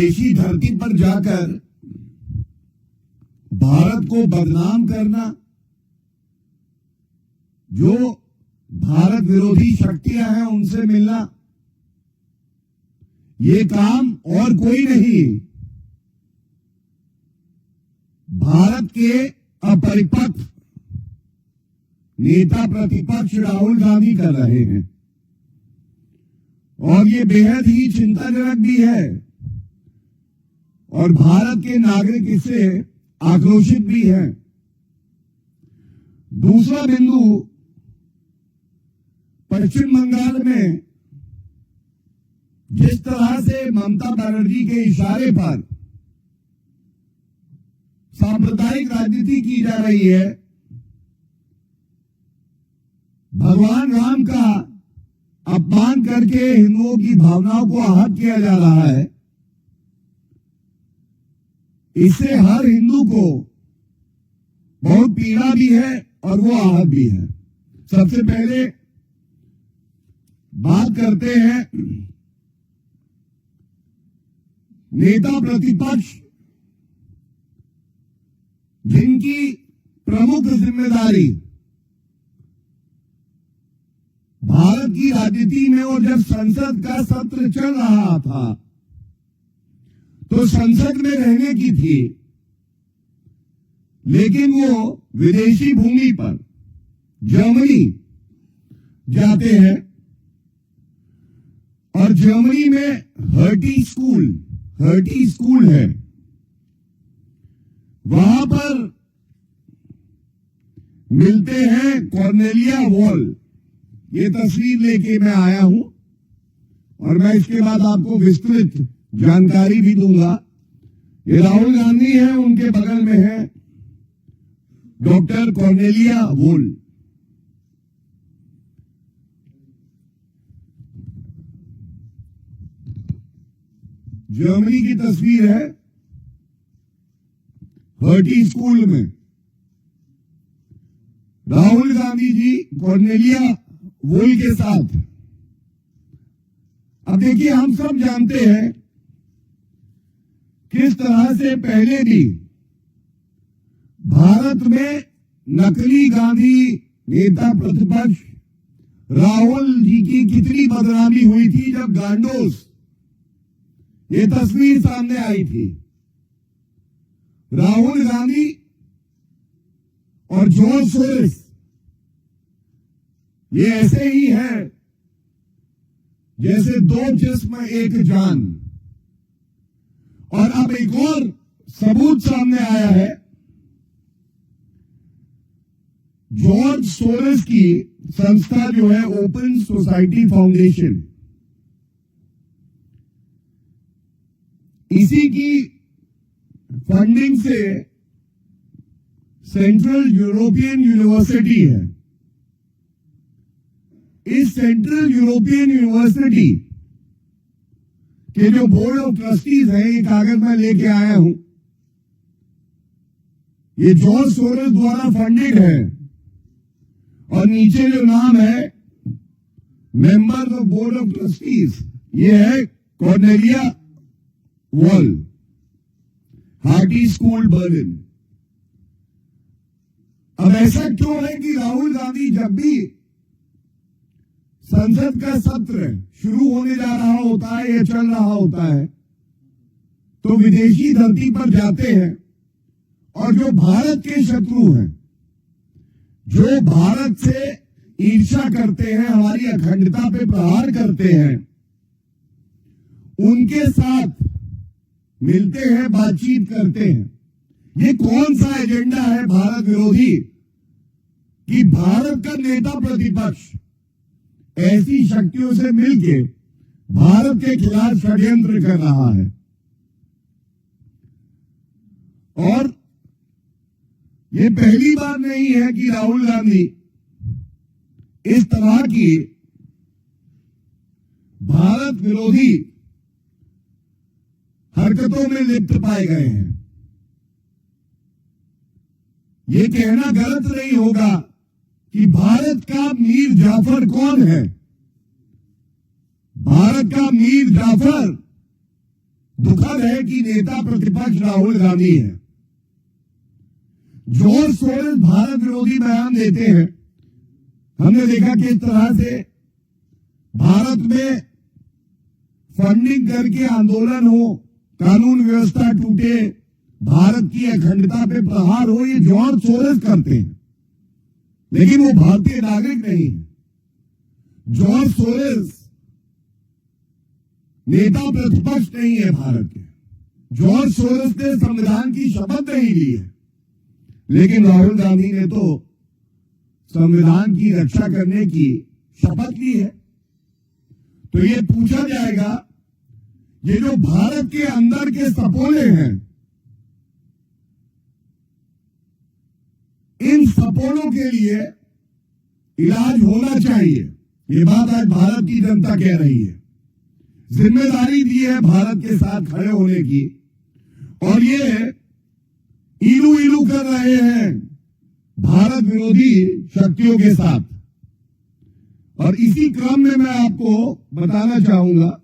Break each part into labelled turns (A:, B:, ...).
A: विदेशी धरती पर जाकर भारत को बदनाम करना, जो भारत विरोधी शक्तियां हैं उनसे मिलना, ये काम और कोई नहीं, भारत के अपरिपक्व नेता प्रतिपक्ष राहुल गांधी कर रहे हैं। और ये बेहद ही चिंताजनक भी है और भारत के नागरिक इससे आक्रोशित भी हैं। दूसरा बिंदु, पश्चिम बंगाल में जिस तरह से ममता बनर्जी के इशारे पर सांप्रदायिक राजनीति की जा रही है, भगवान राम का अपमान करके हिंदुओं की भावनाओं को आहत किया जा रहा है, इससे हर हिंदू को बहुत पीड़ा भी है और वो आहत भी है। सबसे पहले बात करते हैं नेता प्रतिपक्ष जिनकी प्रमुख जिम्मेदारी भारत की राजनीति में, और जब संसद का सत्र चल रहा था तो संसद में रहने की थी, लेकिन वो विदेशी भूमि पर जर्मनी जाते हैं और जर्मनी में हर्टी स्कूल है, वहां पर मिलते हैं कॉर्नेलिया वॉल। ये तस्वीर लेके मैं आया हूं और मैं इसके बाद आपको विस्तृत जानकारी भी दूंगा। ये राहुल गांधी है, उनके बगल में है डॉक्टर कॉर्नेलिया वॉल। जर्मनी की तस्वीर है, हर्टी स्कूल में राहुल गांधी जी कॉर्नेलिया वॉल के साथ। अब देखिए, हम सब जानते हैं किस तरह से पहले भी भारत में नकली गांधी नेता प्रतिपक्ष राहुल जी की कितनी बदनामी हुई थी जब गांडोस ये तस्वीर सामने आई थी। राहुल गांधी और जॉर्ज सोरेस ये ऐसे ही है जैसे दो जिस्म एक जान। और अब एक और सबूत सामने आया है, जॉर्ज सोरेस की संस्था जो है ओपन सोसाइटी फाउंडेशन, इसी की फंडिंग से सेंट्रल यूरोपियन यूनिवर्सिटी है। इस सेंट्रल यूरोपियन यूनिवर्सिटी के जो बोर्ड ऑफ ट्रस्टीज हैं, ये कागज मैं लेके आया हूं, ये जॉर्ज सोरेस द्वारा फंडेड है और नीचे जो नाम है member of board of trustees, ये है Cornelia wall, hearty school Berlin. अब ऐसा क्यों है कि राहुल गांधी जब भी संसद का सत्र शुरू होने जा रहा होता है या चल रहा होता है तो विदेशी धरती पर जाते हैं और जो भारत के शत्रु हैं, जो भारत से ईर्ष्या करते हैं, हमारी अखंडता पे प्रहार करते हैं, उनके साथ मिलते हैं, बातचीत करते हैं। ये कौन सा एजेंडा है भारत विरोधी कि भारत का नेता प्रतिपक्ष ऐसी शक्तियों से मिलके भारत के खिलाफ षड्यंत्र कर रहा है। और ये पहली बार नहीं है कि राहुल गांधी इस तरह की भारत विरोधी हरकतों में लिप्त पाए गए हैं। ये कहना गलत नहीं होगा कि भारत का मीर जाफर कौन है। भारत का मीर जाफर दुखद है कि नेता प्रतिपक्ष राहुल गांधी है। जॉर्ज सोरेस भारत विरोधी बयान देते हैं। हमने देखा किस तरह से भारत में फंडिंग करके आंदोलन हो, कानून व्यवस्था टूटे, भारत की अखंडता पे प्रहार हो, ये जॉर्ज सोरेस करते हैं, लेकिन वो भारतीय नागरिक नहीं है। जॉर्ज सोरेस नेता प्रतिपक्ष नहीं है भारत के। जॉर्ज सोरेस ने संविधान की शपथ नहीं ली है, लेकिन राहुल गांधी ने तो संविधान की रक्षा करने की शपथ ली है। तो ये पूछा जाएगा, ये जो भारत के अंदर के सपोले हैं, इन सपोलों के लिए इलाज होना चाहिए। ये बात आज भारत की जनता कह रही है। जिम्मेदारी दी है भारत के साथ खड़े होने की, और ये इलू इलू कर रहे हैं भारत विरोधी शक्तियों के साथ। और इसी क्रम में मैं आपको बताना चाहूंगा,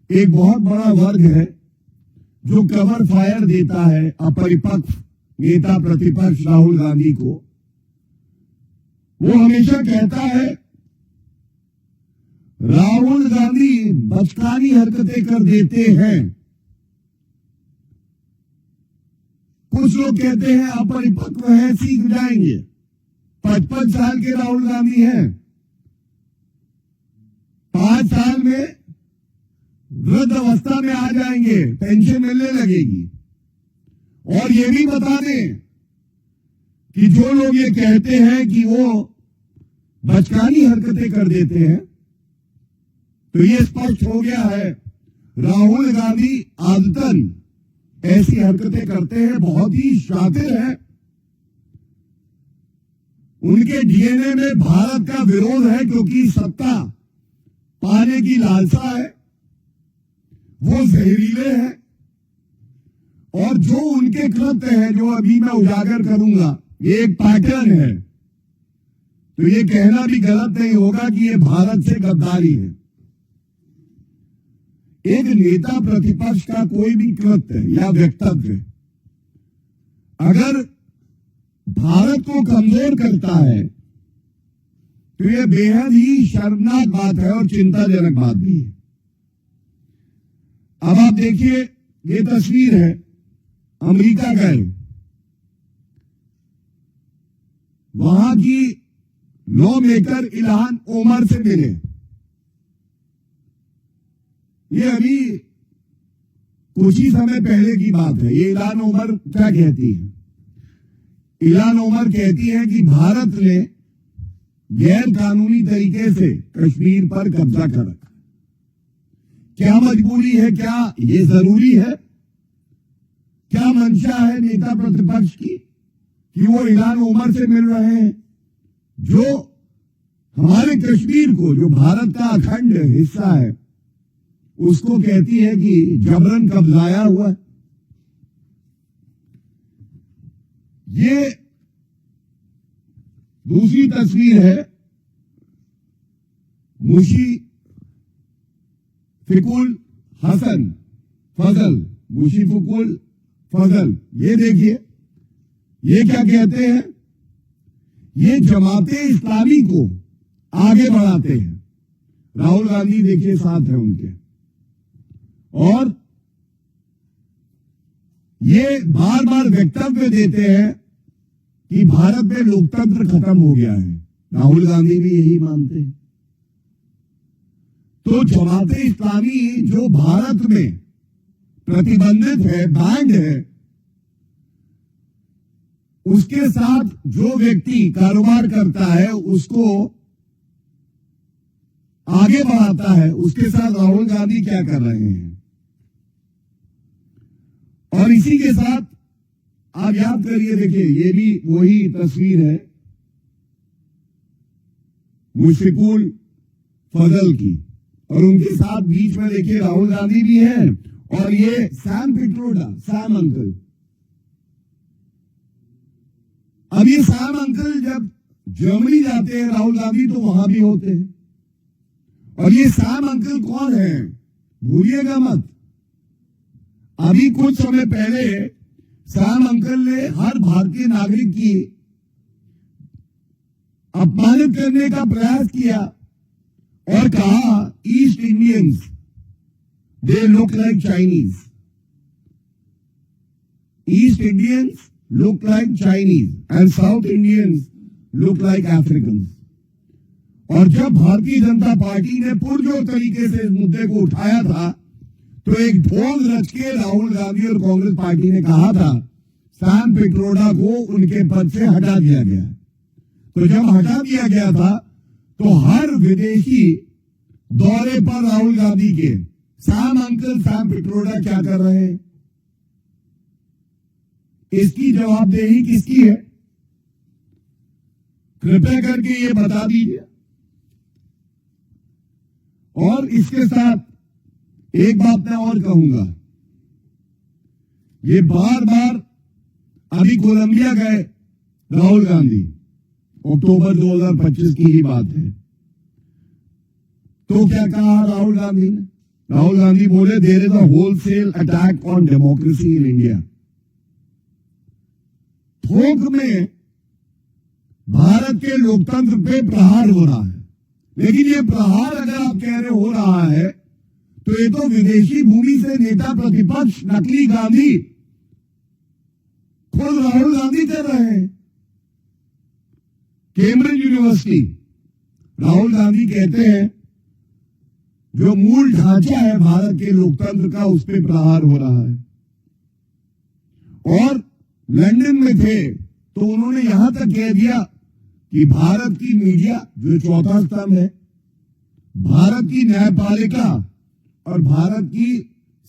A: एक बहुत बड़ा वर्ग है जो कवर फायर देता है अपरिपक्व नेता प्रतिपक्ष राहुल गांधी को। वो हमेशा कहता है राहुल गांधी बचकानी हरकतें कर देते हैं। कुछ लोग कहते हैं अपरिपक्व है, सीख जाएंगे। 55 साल के राहुल गांधी हैं, 5 साल में वृद्ध अवस्था में आ जाएंगे, पेंशन मिलने लगेगी। और ये भी बता दें कि जो लोग ये कहते हैं कि वो बचकानी हरकतें कर देते हैं, तो ये स्पष्ट हो गया है राहुल गांधी आदतन ऐसी हरकतें करते हैं, बहुत ही शातिर है। उनके डीएनए में भारत का विरोध है, क्योंकि सत्ता पाने की लालसा है, वो जहरीले हैं। और जो उनके कृत्य है, जो अभी मैं उजागर करूंगा, ये एक पैटर्न है। तो ये कहना भी गलत नहीं होगा कि ये भारत से गद्दारी है। एक नेता प्रतिपक्ष का कोई भी कृत्य या वक्तव्य अगर भारत को कमजोर करता है, तो यह बेहद ही शर्मनाक बात है और चिंताजनक बात भी है। अब आप देखिए, ये तस्वीर है, अमेरिका गए, वहां की लॉ मेकर इल्हान ओमर से मिले। ये अभी कुछ ही समय पहले की बात है। ये इल्हान ओमर क्या कहती है? इल्हान ओमर कहती है कि भारत ने गैर कानूनी तरीके से कश्मीर पर कब्जा कर रखा। क्या मजबूरी है? क्या ये जरूरी है? क्या मंशा है नेता प्रतिपक्ष की कि वो इल्हान ओमर से मिल रहे हैं, जो हमारे कश्मीर को, जो भारत का अखंड हिस्सा है, उसको कहती है कि जबरन कब्जाया हुआ है। ये दूसरी तस्वीर है मुशीफिकुल हसन फजल, मुशीफिकुल फजल। ये देखिए, ये क्या कहते हैं? ये जमाते इस्लामी को आगे बढ़ाते हैं। राहुल गांधी देखिए साथ है उनके, और ये बार बार वक्तव्य देते हैं कि भारत में लोकतंत्र खत्म हो गया है। राहुल गांधी भी यही मानते हैं। तो जमाते इस्लामी जो भारत में प्रतिबंधित है, बैंड है, उसके साथ जो व्यक्ति कारोबार करता है, उसको आगे बढ़ाता है, उसके साथ राहुल गांधी क्या कर रहे हैं। और इसी के साथ आप याद करिए, देखिए ये भी वही तस्वीर है मुशफिकुल फजल की, और उनके साथ बीच में देखिए राहुल गांधी भी हैं, और ये सैम पिट्रोडा, सैम अंकल। अब ये सैम अंकल जब जर्मनी जाते हैं राहुल गांधी, तो वहां भी होते हैं। और ये सैम अंकल कौन है? भूलिएगा मत, अभी कुछ समय पहले सैम अंकल ने हर भारतीय नागरिक की अपमानित करने का प्रयास किया और कहा east Indians they look like Chinese, east Indians look like Chinese and south Indians look like African. और जब भारतीय जनता पार्टी ने पुरजोर तरीके से इस मुद्दे को उठाया था तो एक ढोंग रच के राहुल गांधी और कांग्रेस पार्टी ने कहा था सैम पिट्रोडा को उनके पद से हटा दिया गया। तो जब हटा दिया गया था तो हर विदेशी दौरे पर राहुल गांधी के सैम अंकल सैम पिट्रोडा क्या कर रहे हैं, इसकी जवाबदेही किसकी है? कृपया करके ये बता दीजिए। और इसके साथ एक बात मैं और कहूंगा, ये बार बार अभी कोलंबिया गए राहुल गांधी, अक्टूबर 2025 की ही बात है, तो क्या कहा राहुल गांधी ने? राहुल गांधी बोले there is a wholesale attack on democracy in India. थोक में भारत के लोकतंत्र पे प्रहार हो रहा है। लेकिन ये प्रहार अगर आप कह रहे हो रहा है तो ये तो विदेशी भूमि से नेता प्रतिपक्ष नकली गांधी खुद राहुल गांधी कर रहे हैं। कैम्ब्रिज यूनिवर्सिटी, राहुल गांधी कहते हैं जो मूल ढांचा है भारत के लोकतंत्र का उस पर प्रहार हो रहा है। और लंदन में थे तो उन्होंने यहां तक कह दिया कि भारत की मीडिया जो चौथा स्तंभ है, भारत की न्यायपालिका और भारत की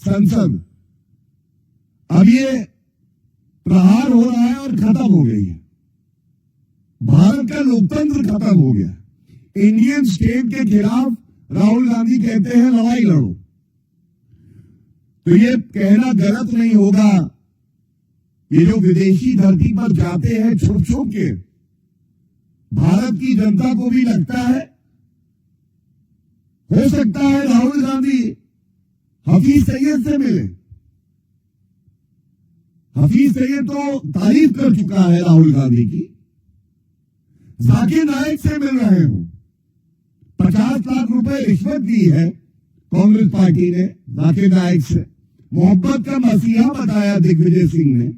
A: संसद, अब ये प्रहार हो रहा है और खत्म हो गई है। भारत का लोकतंत्र खत्म हो गया। इंडियन स्टेट के खिलाफ राहुल गांधी कहते हैं लड़ाई लड़ो। तो ये कहना गलत नहीं होगा, ये जो विदेशी धरती पर जाते हैं छुप छुप के, भारत की जनता को भी लगता है हो सकता है राहुल गांधी हफीज सईद से मिले। हफीज सईद तो तारीफ कर चुका है राहुल गांधी की, जाकिर नाइक से मिल रहे हो। 50 लाख रुपए रिश्वत दी है कांग्रेस पार्टी ने जाकिर नाइक से, मोहब्बत का मसीहा बताया दिग्विजय सिंह ने।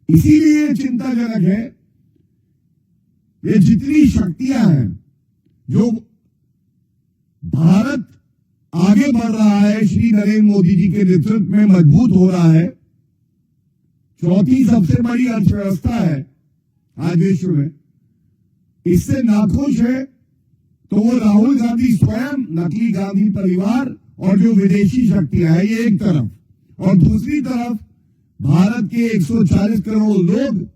A: इसीलिए चिंताजनक है ये जितनी शक्तियां हैं जो भारत आगे बढ़ रहा है, श्री नरेंद्र मोदी जी के नेतृत्व में मजबूत हो रहा है, चौथी सबसे बड़ी अर्थव्यवस्था है आज विश्व में, इससे नाखुश है तो वो राहुल गांधी स्वयं, नकली गांधी परिवार और जो विदेशी शक्तियां हैं ये एक तरफ, और दूसरी तरफ भारत के 140 करोड़ लोग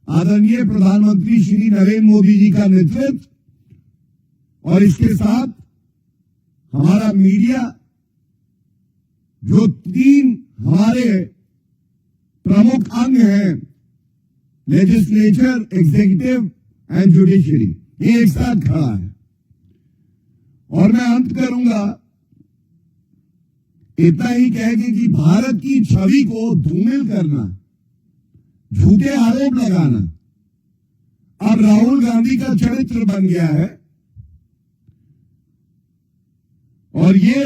A: आदरणीय प्रधानमंत्री श्री नरेंद्र मोदी जी का नेतृत्व, और इसके साथ हमारा मीडिया, जो 3 हमारे प्रमुख अंग हैं, लेजिस्लेचर, एग्जीक्यूटिव एंड जुडिशरी, ये एक साथ खड़ा है। और मैं अंत करूंगा इतना ही कह के कि भारत की छवि को धूमिल करना, झूठे आरोप लगाना अब राहुल गांधी का चरित्र बन गया है। और ये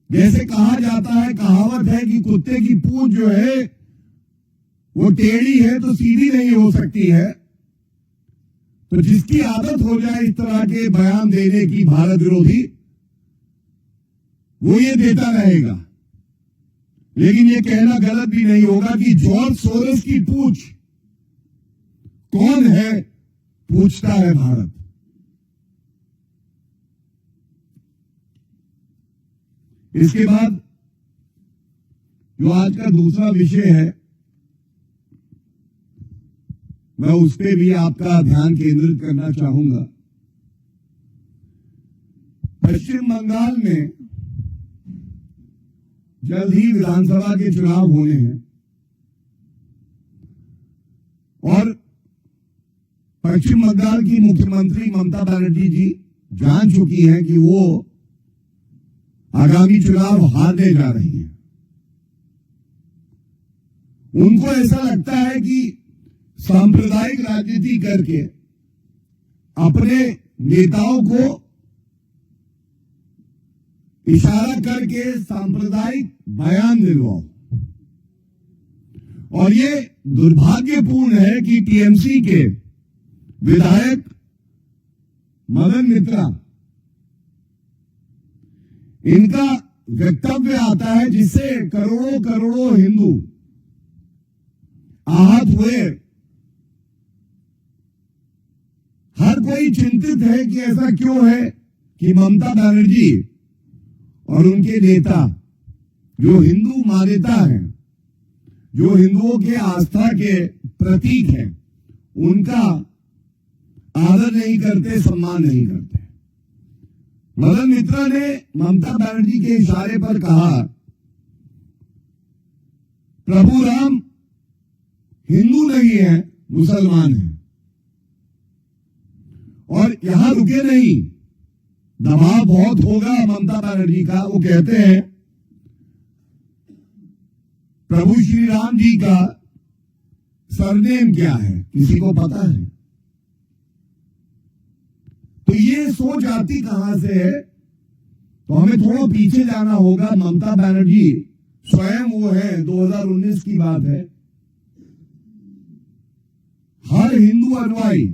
A: जैसे कहा जाता है, कहावत है कि कुत्ते की पूंछ जो है वो टेढ़ी है तो सीधी नहीं हो सकती है। तो जिसकी आदत हो जाए इस तरह के बयान देने की भारत विरोधी, वो ये देता रहेगा। लेकिन ये कहना गलत भी नहीं होगा कि जॉर्ज सोरोस की पूंछ कौन है, पूछता है भारत। इसके बाद जो आज का दूसरा विषय है, मैं उस पर भी आपका ध्यान केंद्रित करना चाहूंगा। पश्चिम बंगाल में जल्द ही विधानसभा के चुनाव होने हैं और पश्चिम बंगाल की मुख्यमंत्री ममता बनर्जी जी जान चुकी हैं कि वो आगामी चुनाव हारने जा रही हैं। उनको ऐसा लगता है कि सांप्रदायिक राजनीति करके अपने नेताओं को इशारा करके सांप्रदायिक बयान दिलवाओ। और ये दुर्भाग्यपूर्ण है कि टीएमसी के विधायक मदन मित्रा, इनका वक्तव्य आता है जिससे करोड़ों करोड़ों हिंदू आहत हुए। हर कोई चिंतित है कि ऐसा क्यों है कि ममता बनर्जी और उनके नेता जो हिंदू मान्यता है, जो हिंदुओं के आस्था के प्रतीक हैं, उनका आदर नहीं करते, सम्मान नहीं करते। मदन मित्रा ने ममता बनर्जी के इशारे पर कहा, प्रभु राम हिंदू नहीं है, मुसलमान है। और यहां रुके नहीं, दबाव बहुत होगा ममता बनर्जी का। वो कहते हैं प्रभु श्री राम जी का सरनेम क्या है, किसी को पता है? तो ये सोच आती कहां से है? तो हमें थोड़ा पीछे जाना होगा। ममता बनर्जी स्वयं वो है, 2019 की बात है, हर हिंदू अनुयायी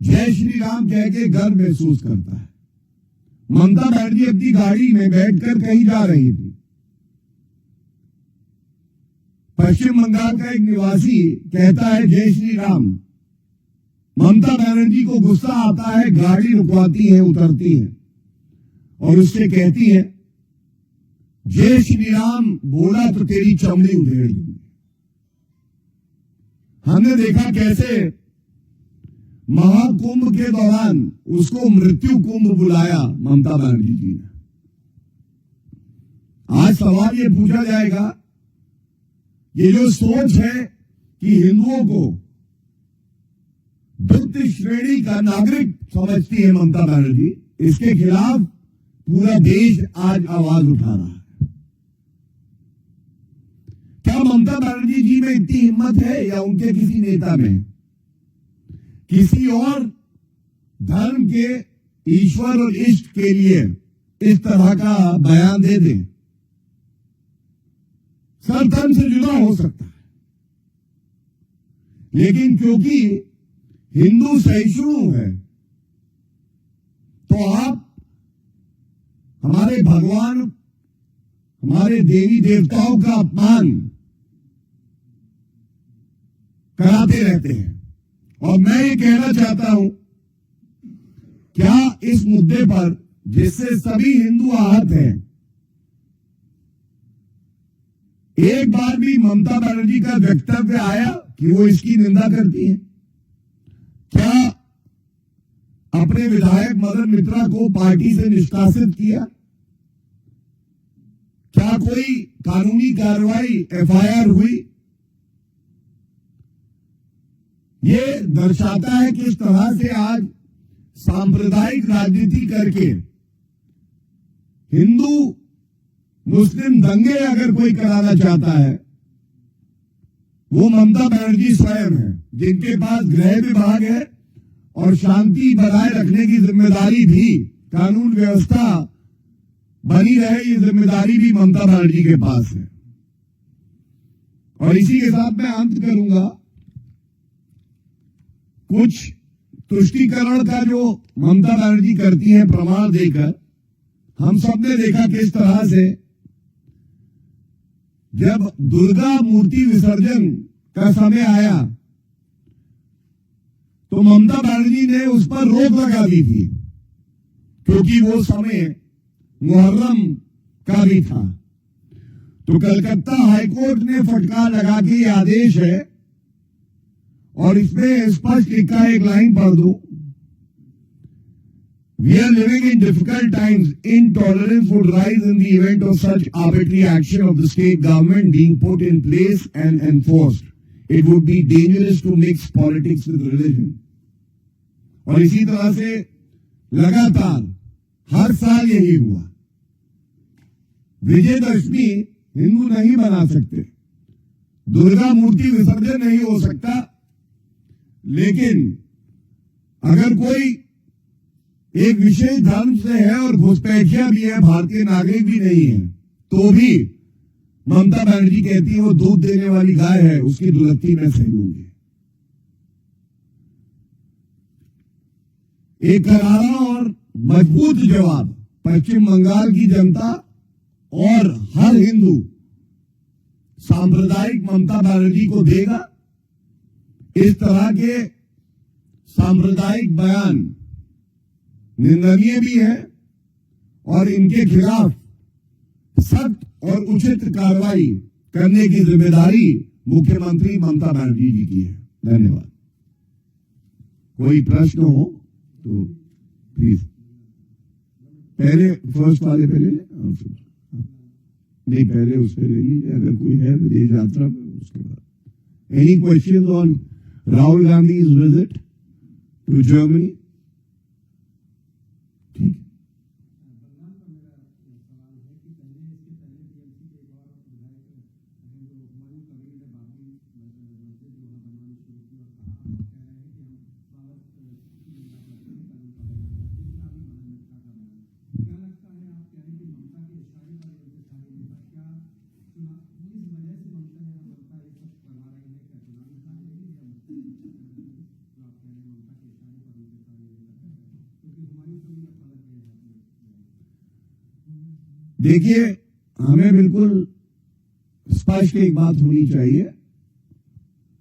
A: जय श्री राम कह के गर्व महसूस करता है। ममता बनर्जी अपनी गाड़ी में बैठकर कहीं जा रही थी। पश्चिम बंगाल का एक निवासी कहता है जय श्री राम। ममता बनर्जी को गुस्सा आता है, गाड़ी रुकवाती है, उतरती है और उससे कहती है जय श्री राम बोला तो तेरी चमड़ी उधेड़ दूंगी। हमने देखा कैसे महाकुंभ के दौरान उसको मृत्यु कुंभ बुलाया ममता बनर्जी जी ने। आज सवाल ये पूछा जाएगा, ये जो सोच है कि हिंदुओं को द्वितीय श्रेणी का नागरिक समझती है ममता बनर्जी, इसके खिलाफ पूरा देश आज आवाज उठा रहा है। क्या ममता बनर्जी जी में इतनी हिम्मत है या उनके किसी नेता में किसी और धर्म के ईश्वर और इष्ट के लिए इस तरह का बयान दे दें? सब धर्म से जुदा हो सकता है, लेकिन क्योंकि हिंदू सहिष्णु है तो आप हमारे भगवान, हमारे देवी देवताओं का अपमान कराते रहते हैं। और मैं ये कहना चाहता हूं, क्या इस मुद्दे पर जिससे सभी हिंदू आहत हैं, एक बार भी ममता बनर्जी का वक्तव्य आया कि वो इसकी निंदा करती है? क्या अपने विधायक मदन मित्रा को पार्टी से निष्कासित किया? क्या कोई कानूनी कार्रवाई एफआईआर हुई? ये दर्शाता है कि इस तरह से आज सांप्रदायिक राजनीति करके हिंदू मुस्लिम दंगे अगर कोई कराना चाहता है, वो ममता बनर्जी स्वयं है, जिनके पास गृह विभाग है और शांति बनाए रखने की जिम्मेदारी भी, कानून व्यवस्था बनी रहे ये जिम्मेदारी भी ममता बनर्जी के पास है। और इसी के साथ मैं अंत करूंगा। कुछ तुष्टीकरण का जो ममता बनर्जी करती है प्रमाण देकर, हम सबने देखा किस तरह से जब दुर्गा मूर्ति विसर्जन का समय आया तो ममता बनर्जी ने उस पर रोक लगा दी थी, क्योंकि वो समय मुहर्रम का भी था। तो कलकत्ता हाईकोर्ट ने फटकार लगा के ये आदेश है और इसमें स्पष्ट लिखा है, एक लाइन पढ़ दो, We are living in difficult times. Intolerance would rise in the event of such arbitrary action of the state government being put in place and enforced. It would be dangerous to mix politics with religion. और इसी तरह से लगातार हर साल यही हुआ। विजयदशमी हिंदू नहीं बना सकते, दुर्गा मूर्ति विसर्जन नहीं हो सकता, लेकिन अगर कोई एक विशेष धर्म से है और घुसपैठिया भी है, भारतीय नागरिक भी नहीं है, तो भी ममता बनर्जी कहती है वो दूध देने वाली गाय है, उसकी दुलत्ती मैं सही लूंगी। एक करारा और मजबूत जवाब पश्चिम बंगाल की जनता और हर हिंदू सांप्रदायिक ममता बनर्जी को देगा। इस तरह के सांप्रदायिक बयान निंदनीय भी है और इनके खिलाफ सख्त और उचित कार्रवाई करने की जिम्मेदारी मुख्यमंत्री ममता बनर्जी जी की है। धन्यवाद। कोई प्रश्न हो तो प्लीज पहले फर्स्ट वाले पे ले लें, नहीं पहले उस पे ले लीजिए अगर कोई है विदेश यात्रा पे, उसके बाद any question on Rahul Gandhi visit to Germany? ठीक। देखिए, हमें बिल्कुल स्पष्ट एक बात होनी चाहिए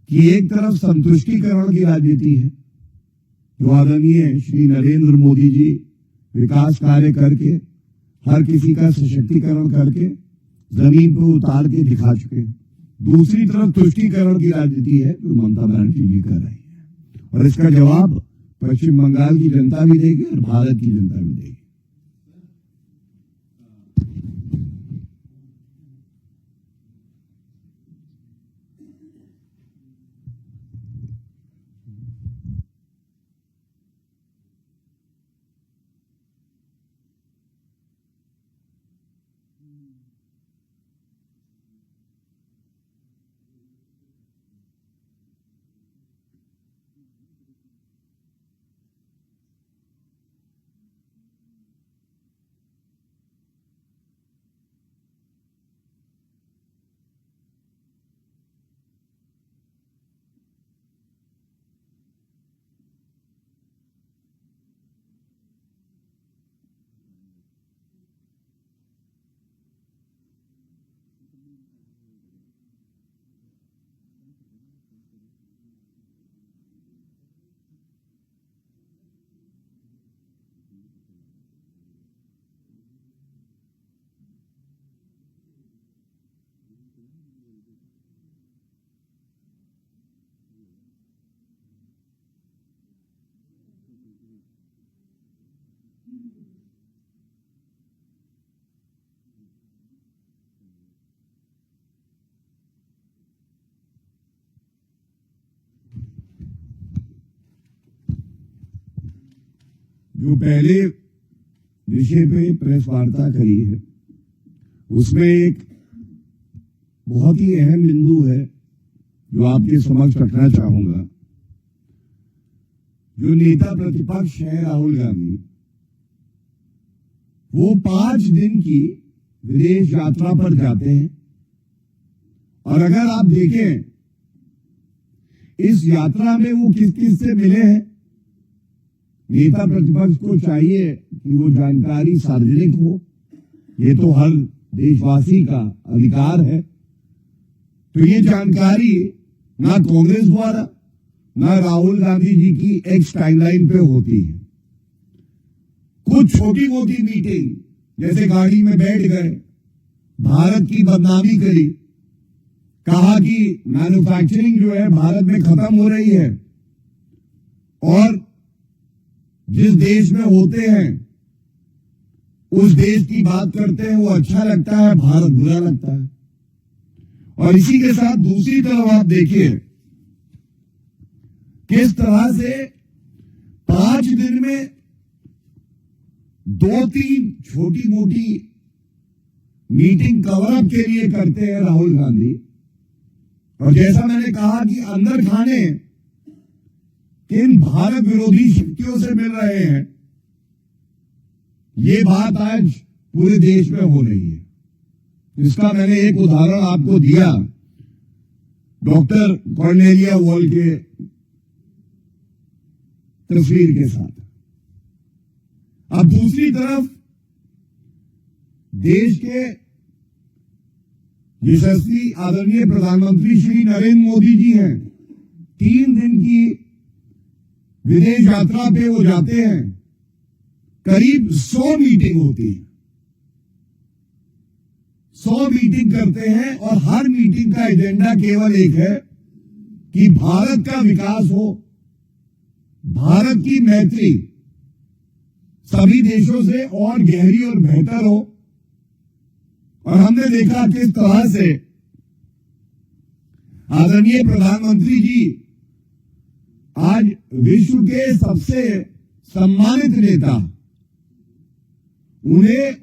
A: कि एक तरफ संतुष्टिकरण की राजनीति है, जो आदरणीय श्री नरेंद्र मोदी जी विकास कार्य करके हर किसी का सशक्तिकरण करके जमीन पर उतार के दिखा चुके हैं। दूसरी तरफ तुष्टिकरण की राजनीति है जो ममता बनर्जी जी कर रही है, और इसका जवाब पश्चिम बंगाल की जनता भी देगी और भारत की जनता भी देगी। जो पहले विषय पे प्रेस वार्ता करी है उसमें एक बहुत ही अहम बिंदु है जो आपके समक्ष रखना चाहूंगा। जो नेता प्रतिपक्ष है राहुल गांधी, वो 5 दिन की विदेश यात्रा पर जाते हैं, और अगर आप देखें इस यात्रा में वो किस किस से मिले हैं, नेता प्रतिपक्ष को चाहिए कि वो जानकारी सार्वजनिक हो, ये तो हर देशवासी का अधिकार है। तो ये जानकारी ना कांग्रेस द्वारा ना राहुल गांधी जी की एक्स टाइमलाइन पे होती है। कुछ छोटी मोटी मीटिंग, जैसे गाड़ी में बैठ गए, भारत की बदनामी करी, कहा कि मैन्युफैक्चरिंग जो है भारत में खत्म हो रही है, और जिस देश में होते हैं उस देश की बात करते हैं, वो अच्छा लगता है, भारत बुरा लगता है। और इसी के साथ दूसरी तरफ आप देखिए किस तरह से 5 दिन में 2-3 छोटी मोटी मीटिंग कवर अप के लिए करते हैं राहुल गांधी। और जैसा मैंने कहा कि अंदर खाने किन भारत विरोधी शक्तियों से मिल रहे हैं, ये बात आज पूरे देश में हो रही है। इसका मैंने एक उदाहरण आपको दिया डॉक्टर कॉर्नेलिया वॉल के तस्वीर के साथ। अब दूसरी तरफ देश के यशस्वी आदरणीय प्रधानमंत्री श्री नरेंद्र मोदी जी हैं। 3 दिन की विदेश यात्रा पे वो जाते हैं, करीब 100 मीटिंग होती है, 100 मीटिंग करते हैं और हर मीटिंग का एजेंडा केवल एक है कि भारत का विकास हो, भारत की मैत्री सभी देशों से और गहरी और बेहतर हो। और हमने देखा किस तरह से आदरणीय प्रधानमंत्री जी आज विश्व के सबसे सम्मानित नेता, उन्हें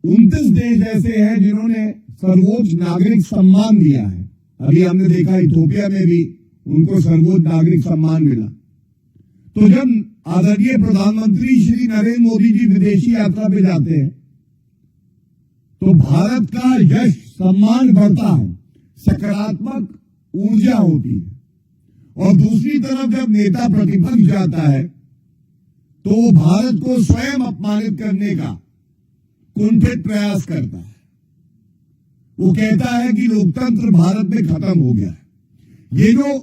A: 29 देश ऐसे हैं जिन्होंने सर्वोच्च नागरिक सम्मान दिया है। अभी हमने देखा इथियोपिया में भी उनको सर्वोच्च नागरिक सम्मान मिला। तो जब आदरणीय प्रधानमंत्री श्री नरेंद्र मोदी जी विदेशी यात्रा पे जाते हैं तो भारत का यश सम्मान बढ़ता है, सकारात्मक ऊर्जा होती है। और दूसरी तरफ जब नेता प्रतिपक्ष जाता है तो वो भारत को स्वयं अपमानित करने का कुंठित प्रयास करता है। वो कहता है कि लोकतंत्र भारत में खत्म हो गया है। ये जो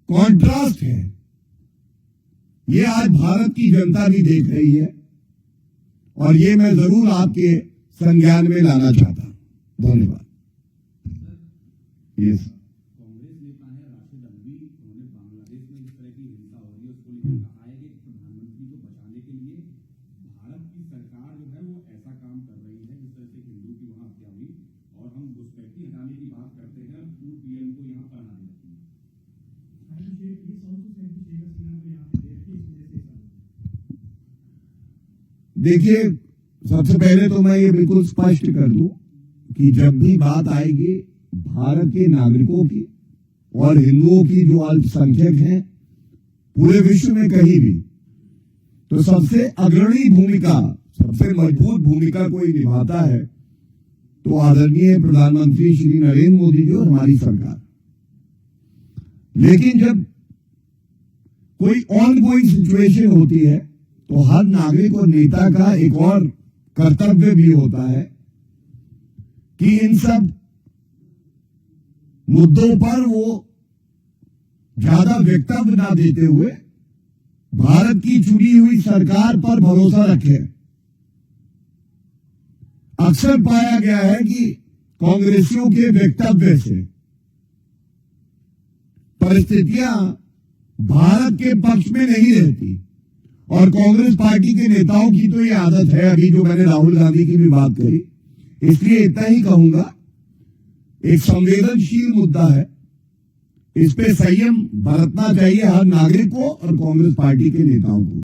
A: कॉन्ट्रास्ट है, ये आज भारत की जनता भी देख रही है और ये मैं जरूर आपके संज्ञान में लाना चाहता हूं। धन्यवाद। यस,
B: कांग्रेस नेता है राशिद अल्वी, उन्होंने बांग्लादेश में इस तरह की हिंसा हो रही है उसको लेकर कहा है कि प्रधानमंत्री को बचाने के लिए भारत की सरकार जो है वो ऐसा काम कर रही है जिस तरह से हिंदू की वहां हत्या हुई और हम घुसपैठी हटाने की बात करते हैं, पूर्व पीएम को यहाँ पर आने लगती है।
A: देखिए, सबसे पहले तो मैं ये बिल्कुल स्पष्ट कर दूं कि जब भी बात आएगी भारत के नागरिकों की और हिंदुओं की जो अल्पसंख्यक हैं पूरे विश्व में कहीं भी, तो सबसे अग्रणी भूमिका, सबसे मजबूत भूमिका कोई निभाता है तो आदरणीय प्रधानमंत्री श्री नरेंद्र मोदी जी और हमारी सरकार। लेकिन जब कोई ऑन गोइंग सिचुएशन होती है तो हर नागरिक और नेता का एक और कर्तव्य भी होता है कि इन सब मुद्दों पर वो ज्यादा वक्तव्य ना देते हुए भारत की चुनी हुई सरकार पर भरोसा रखे। अक्सर पाया गया है कि कांग्रेसियों के वक्तव्य से परिस्थितियां भारत के पक्ष में नहीं रहती और कांग्रेस पार्टी के नेताओं की तो ये आदत है, अभी जो मैंने राहुल गांधी की भी बात करी, इसलिए इतना ही कहूंगा, एक संवेदनशील मुद्दा है, इस पे संयम बरतना चाहिए हर नागरिक को और कांग्रेस पार्टी के नेताओं को।